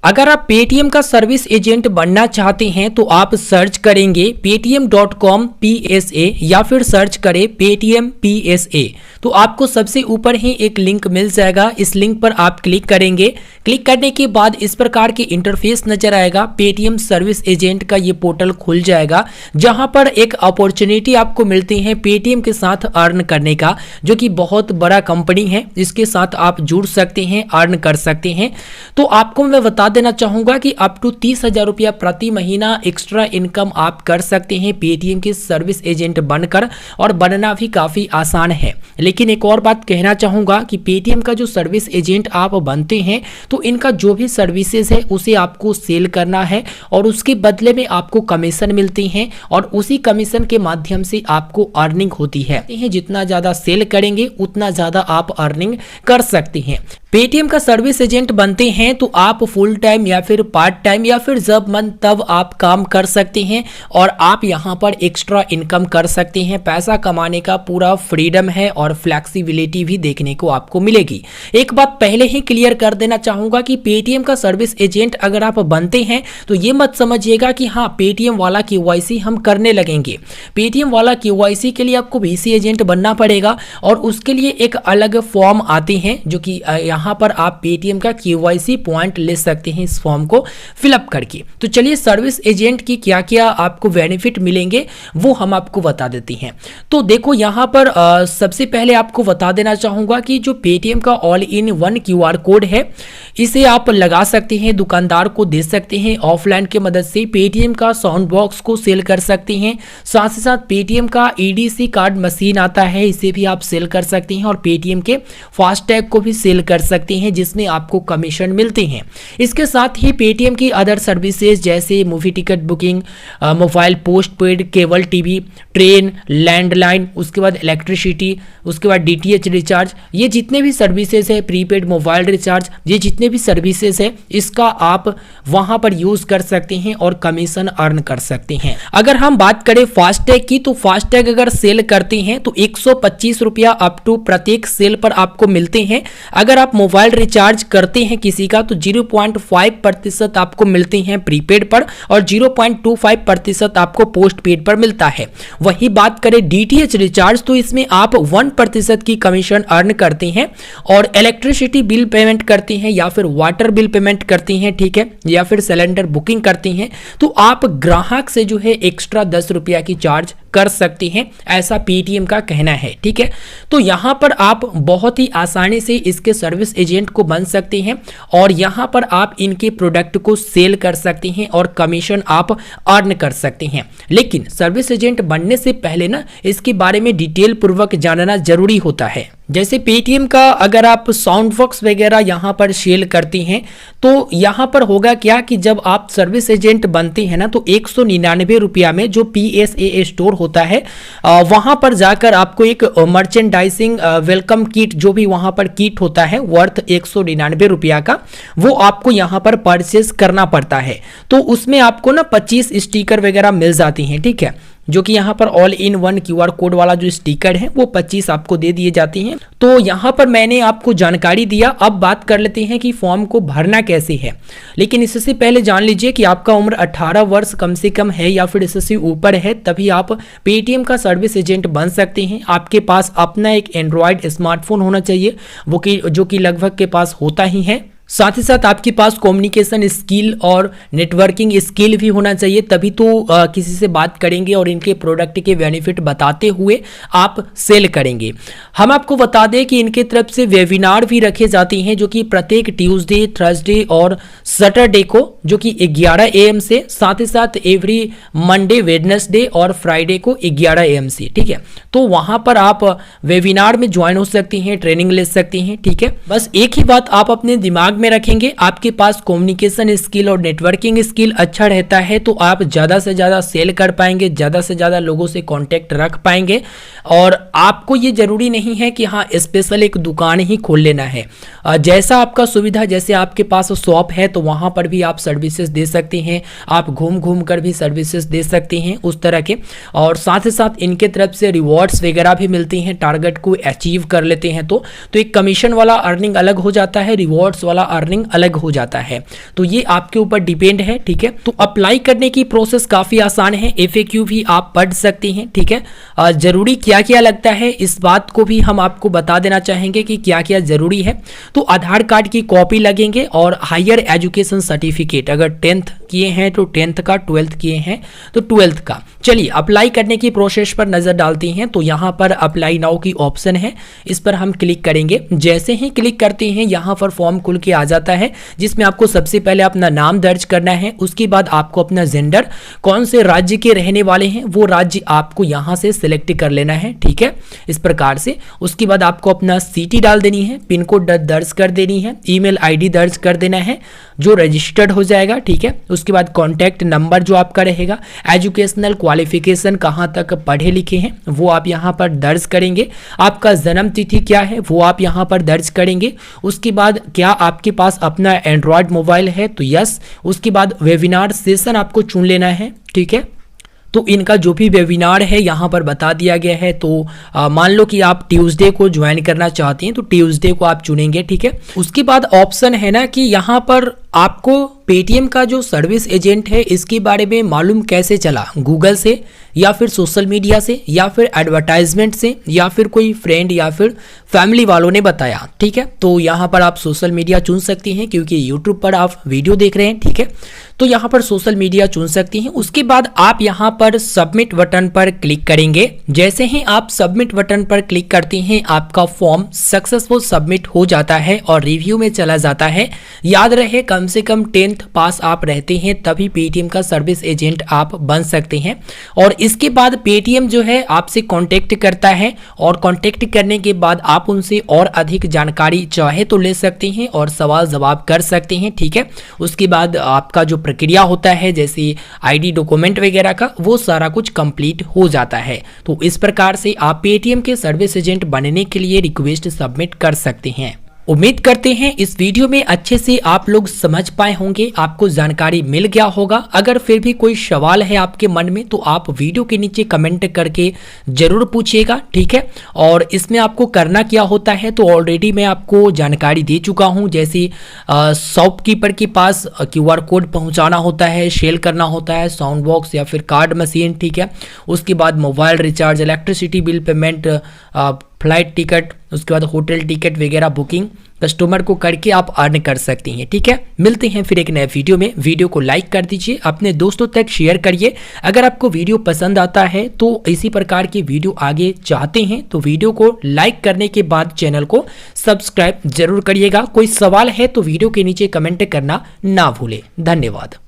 अगर आप पेटीएम का सर्विस एजेंट बनना चाहते हैं तो आप सर्च करेंगे paytm.com PSA या फिर सर्च करें पेटीएम PSA। तो आपको सबसे ऊपर ही एक लिंक मिल जाएगा, इस लिंक पर आप क्लिक करेंगे। क्लिक करने के बाद इस प्रकार के इंटरफेस नजर आएगा। पेटीएम सर्विस एजेंट का ये पोर्टल खुल जाएगा, जहां पर एक अपॉर्चुनिटी आपको मिलती है पेटीएम के साथ अर्न करने का, जो कि बहुत बड़ा कंपनी है। इसके साथ आप जुड़ सकते हैं, अर्न कर सकते हैं। तो आपको मैं बता देना चाहूंगा कि अप टू 30,000 रुपया प्रति महीना एक्स्ट्रा इनकम आप कर सकते हैं पेटीएम के सर्विस एजेंट बनकर, और बनना भी काफी आसान है। लेकिन एक और बात कहना चाहूंगा कि पेटीएम का जो सर्विस एजेंट आप बनते हैं तो इनका जो भी सर्विसेज है उसे आपको सेल करना है, और उसके बदले में आपको कमीशन मिलती हैं, और उसी कमीशन के माध्यम से आपको अर्निंग होती है। जितना ज्यादा सेल करेंगे उतना ज्यादा आप अर्निंग कर सकते हैं। पेटीएम का सर्विस एजेंट बनते हैं तो आप फुल टाइम या फिर पार्ट टाइम या फिर जब मन तब आप काम कर सकते हैं, और आप यहां पर एक्स्ट्रा इनकम कर सकते हैं। पैसा कमाने का पूरा फ्रीडम है और फ्लेक्सिबिलिटी भी देखने को आपको मिलेगी। एक बात पहले ही क्लियर कर देना चाहूंगा कि पेटीएम का सर्विस एजेंट अगर आप बनते हैं तो ये मत समझिएगा कि हाँ पेटीएम वाला केवाईसी हम करने लगेंगे। पेटीएम वाला केवाईसी के लिए आपको बीसी एजेंट बनना पड़ेगा, और उसके लिए एक अलग फॉर्म आते हैं, जो कि यहाँ पर आप पेटीएम का केवाईसी पॉइंट ले सकते हैं इस फॉर्म को फिलअप करके। तो चलिए सर्विस एजेंट की क्या क्या आपको बेनिफिट मिलेंगे वो हम आपको बता देते हैं। तो देखो यहाँ पर सबसे पहले आपको बता देना चाहूंगा कि जो पेटीएम का all in one QR code है, इसे आप लगा सकते हैं, दुकानदार को दे सकते हैं। ऑफलाइन की मदद से पेटीएम का साउंड बॉक्स को सेल कर सकते हैं। साथ ही साथ पेटीएम का ईडीसी कार्ड मशीन आता है, इसे भी आप सेल कर सकते हैं, और पेटीएम के फास्टैग को भी सेल कर सकते हैं, जिसमें आपको कमीशन मिलते हैं। इसके साथ ही पेटीएम की अदर सर्विसेज जैसे movie ticket booking, mobile post paid, cable TV, train, landline, उसके बाद इलेक्ट्रिसिटी, उसके बाद डीटीएच रिचार्ज, ये जितने भी सर्विसेज है, प्रीपेड मोबाइल रिचार्ज, ये जितने भी सर्विसेज है, इसका आप वहां पर यूज कर सकते हैं और कमीशन अर्न कर सकते हैं। अगर हम बात करें फास्टैग की, तो फास्टैग अगर सेल करते हैं तो 125 रुपया अप टू प्रत्येक सेल पर आपको मिलते हैं। अगर आप मोबाइल रिचार्ज करते हैं किसी का तो 0.5% आपको मिलते हैं प्रीपेड पर, और 0.25% आपको पोस्ट पेड पर मिलता है। वही बात करें डीटीएच रिचार्ज, तो इसमें आप 1% की कमीशन अर्न करते हैं, और इलेक्ट्रिसिटी बिल पेमेंट करते हैं या फिर वाटर बिल पेमेंट करते हैं, ठीक है, या फिर सिलेंडर बुकिंग करते हैं, तो आप ग्राहक से जो है एक्स्ट्रा 10 रुपया की चार्ज कर सकते हैं, ऐसा पेटीएम का कहना है, ठीक है। तो यहां पर आप बहुत ही आसानी से इसके सर्विस एजेंट को बन सकते हैं, और यहां पर आप इनके प्रोडक्ट को सेल कर सकते हैं और कमीशन आप अर्न कर सकते हैं। लेकिन सर्विस एजेंट बनने से पहले ना इसके बारे में डिटेल पूर्वक जानना जरूरी होता है। जैसे पेटीएम का अगर आप साउंड बॉक्स वगैरह यहाँ पर सेल करती हैं, तो यहाँ पर होगा क्या कि जब आप सर्विस एजेंट बनते हैं ना तो 199 रुपया में जो PSA स्टोर होता है वहाँ पर जाकर आपको एक मर्चेंडाइजिंग वेलकम किट, जो भी वहाँ पर किट होता है वर्थ 199 रुपया का, वो आपको यहाँ पर परचेज करना पड़ता है। तो उसमें आपको ना 25 स्टिकर वगैरह मिल जाती हैं, ठीक है, जो कि यहाँ पर all in one QR code वाला जो स्टिकर है वो 25 आपको दे दिए जाते हैं। तो यहाँ पर मैंने आपको जानकारी दिया। अब बात कर लेते हैं कि फॉर्म को भरना कैसे है। लेकिन इससे पहले जान लीजिए कि आपका उम्र 18 वर्ष कम से कम है या फिर इससे ऊपर है, तभी आप पेटीएम का सर्विस एजेंट बन सकते हैं। आपके पास अपना एक एंड्रॉयड स्मार्टफोन होना चाहिए, जो कि लगभग के पास होता ही है। साथ ही साथ आपके पास कम्युनिकेशन स्किल और नेटवर्किंग स्किल भी होना चाहिए, तभी तो किसी से बात करेंगे और इनके प्रोडक्ट के बेनिफिट बताते हुए आप सेल करेंगे। हम आपको बता दें कि इनके तरफ से वेबिनार भी रखे जाते हैं, जो कि प्रत्येक ट्यूसडे, थर्सडे और सैटरडे को, जो कि 11 AM से, साथ ही साथ एवरी मंडे, वेडनेसडे और फ्राइडे को 11 AM से, ठीक है। तो वहां पर आप वेबिनार में ज्वाइन हो सकते हैं, ट्रेनिंग ले सकते हैं, ठीक है। बस एक ही बात आप अपने दिमाग में रखेंगे, आपके पास कम्युनिकेशन स्किल और नेटवर्किंग स्किल अच्छा रहता है तो आप ज्यादा से ज्यादा सेल कर पाएंगे, ज्यादा से ज्यादा लोगों से कांटेक्ट रख पाएंगे। और आपको ये जरूरी नहीं है कि हाँ स्पेशल एक दुकान ही खोल लेना है। जैसा आपका सुविधा, जैसे आपके पास शॉप है तो वहां पर भी आप सर्विसेज दे सकते हैं, आप घूम घूम कर भी सर्विसेज दे सकते हैं उस तरह के। और साथ ही साथ इनके तरफ से रिवॉर्ड्स वगैरह भी मिलती हैं, टारगेट को अचीव कर लेते हैं तो एक कमीशन वाला अर्निंग अलग हो जाता है, रिवॉर्ड्स वाला अर्निंग अलग हो जाता है। तो ये आपके ऊपर डिपेंड है, ठीक है। तो अप्लाई करने की प्रोसेस काफी आसान है, FAQ भी आप पढ़ सकते हैं, ठीक है। जरूरी क्या क्या लगता है इस बात को भी हम आपको बता देना चाहेंगे कि क्या क्या जरूरी है। तो आधार कार्ड की कॉपी लगेंगे और हायर एजुकेशन सर्टिफिकेट, अगर 10th किए हैं तो 10th का, 12th किए हैं तो 12th का। चलिए अप्लाई करने की प्रोसेस पर नजर डालते हैं। तो यहाँ पर अप्लाई नाउ की ऑप्शन है, इस पर हम क्लिक करेंगे। जैसे ही क्लिक करते हैं यहाँ पर फॉर्म खुल के आ जाता है, जिसमें आपको सबसे पहले अपना नाम दर्ज करना है। उसके बाद आपको अपना जेंडर, कौन से राज्य के रहने वाले हैं वो राज्य आपको यहाँ से सिलेक्ट कर लेना है, ठीक है, इस प्रकार से। उसके बाद आपको अपना सिटी डाल देनी है, पिन कोड दर्ज कर देनी है, ईमेल आईडी दर्ज कर देना है जो रजिस्टर्ड हो जाएगा, ठीक है। उसके बाद कॉन्टैक्ट नंबर जो आपका रहेगा, एजुकेशनल क्वालिफिकेशन कहाँ तक पढ़े लिखे हैं वो आप यहाँ पर दर्ज करेंगे। आपका जन्म तिथि क्या है वो आप यहाँ पर दर्ज करेंगे। उसके बाद क्या आपके पास अपना एंड्रॉयड मोबाइल है तो यस। उसके बाद वेबिनार सेशन आपको चुन लेना है, ठीक है। तो इनका जो भी वेबिनार है यहाँ पर बता दिया गया है। तो मान लो कि आप ट्यूसडे को ज्वाइन करना चाहते हैं तो ट्यूसडे को आप चुनेंगे, ठीक है। उसके बाद ऑप्शन है ना कि यहाँ पर आपको पेटीएम का जो सर्विस एजेंट है इसके बारे में मालूम कैसे चला, गूगल से या फिर सोशल मीडिया से या फिर एडवर्टाइजमेंट से या फिर कोई फ्रेंड या फिर फैमिली वालों ने बताया, ठीक है। तो यहाँ पर आप सोशल मीडिया चुन सकती हैं क्योंकि यूट्यूब पर आप वीडियो देख रहे हैं, ठीक है। तो यहाँ पर सोशल मीडिया चुन सकती हैं। उसके बाद आप यहाँ पर सबमिट बटन पर क्लिक करेंगे। जैसे ही आप सबमिट बटन पर क्लिक करते हैं आपका फॉर्म सक्सेसफुल सबमिट हो जाता है और रिव्यू में चला जाता है। याद रहे कम से कम 10th पास आप रहते हैं तभी पेटीएम का सर्विस एजेंट आप बन सकते हैं। और इसके बाद पेटीएम जो है आपसे कांटेक्ट करता है और कांटेक्ट करने के बाद आप उनसे और अधिक जानकारी चाहे तो ले सकते हैं और सवाल जवाब कर सकते हैं, ठीक है। उसके बाद आपका जो प्रक्रिया होता है जैसे आईडी डॉक्यूमेंट वगैरह का वो सारा कुछ कंप्लीट हो जाता है। तो इस प्रकार से आप पेटीएम के सर्विस एजेंट बनने के लिए रिक्वेस्ट सबमिट कर सकते हैं। उम्मीद करते हैं इस वीडियो में अच्छे से आप लोग समझ पाए होंगे, आपको जानकारी मिल गया होगा। अगर फिर भी कोई सवाल है आपके मन में तो आप वीडियो के नीचे कमेंट करके जरूर पूछिएगा, ठीक है। और इसमें आपको करना क्या होता है तो ऑलरेडी मैं आपको जानकारी दे चुका हूं। जैसे शॉपकीपर के पास QR कोड पहुंचाना होता है, सेल करना होता है, साउंड बॉक्स या फिर कार्ड मशीन, ठीक है। उसके बाद mobile recharge, electricity bill payment, flight ticket, उसके बाद होटल टिकट वगैरह बुकिंग कस्टमर को करके आप अर्न कर सकती हैं, ठीक है। मिलते हैं फिर एक नए वीडियो में। वीडियो को लाइक कर दीजिए, अपने दोस्तों तक शेयर करिए। अगर आपको वीडियो पसंद आता है तो इसी प्रकार की वीडियो आगे चाहते हैं तो वीडियो को लाइक करने के बाद चैनल को सब्सक्राइब जरूर करिएगा। कोई सवाल है तो वीडियो के नीचे कमेंट करना ना भूलें। धन्यवाद।